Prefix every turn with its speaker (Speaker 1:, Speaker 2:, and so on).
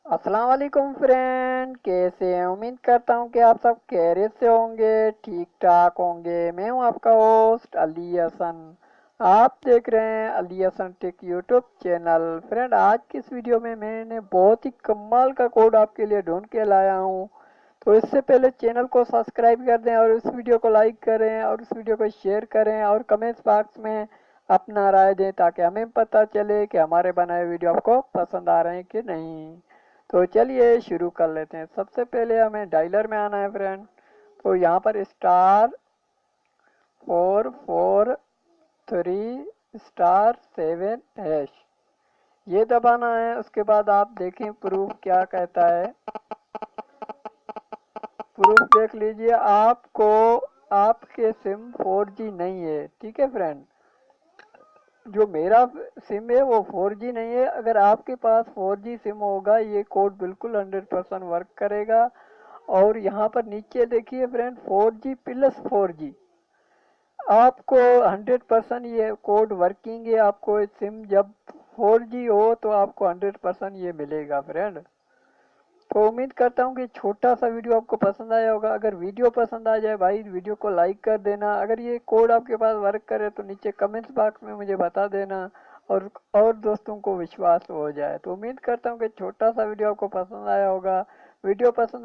Speaker 1: अस्सलाम वालेकुम फ्रेंड, कैसे हैं? उम्मीद करता हूँ कि आप सब खैरियत से होंगे, ठीक ठाक होंगे। मैं हूँ आपका होस्ट अली हसन। आप देख रहे हैं Ali Hasan tech YouTube channel. Friend, आज की इस वीडियो में मैंने बहुत ही कमाल का कोड आपके लिए ढूंढ के लाया हूँ। तो इससे पहले चैनल को सब्सक्राइब कर दें और इस वीडियो को लाइक करें और इस वीडियो को शेयर करें और कमेंट्स बॉक्स में अपना राय दें ताकि हमें पता चले कि हमारे बनाए वीडियो आपको पसंद आ रहे हैं कि नहीं। तो चलिए शुरू कर लेते हैं। सबसे पहले हमें डायलर में आना है फ्रेंड। तो यहाँ पर *443*7# ये दबाना है। उसके बाद आप देखें प्रूफ क्या कहता है। प्रूफ देख लीजिए। आपको आपके सिम 4G नहीं है, ठीक है फ्रेंड। जो मेरा सिम है वो 4G नहीं है। अगर आपके पास 4G सिम होगा ये कोड बिल्कुल 100% वर्क करेगा। और यहाँ पर नीचे देखिए फ्रेंड, 4G+4G आपको 100% ये कोड वर्किंग है। आपको सिम जब 4G हो तो आपको 100% ये मिलेगा फ्रेंड। तो उम्मीद करता हूँ कि छोटा सा वीडियो आपको पसंद आया होगा। अगर वीडियो पसंद आ जाए भाई, वीडियो को लाइक कर देना। अगर ये कोड आपके पास वर्क करे तो नीचे कमेंट्स बॉक्स में मुझे बता देना और दोस्तों को विश्वास हो जाए। तो उम्मीद करता हूँ कि छोटा सा वीडियो आपको पसंद आया होगा। वीडियो पसंद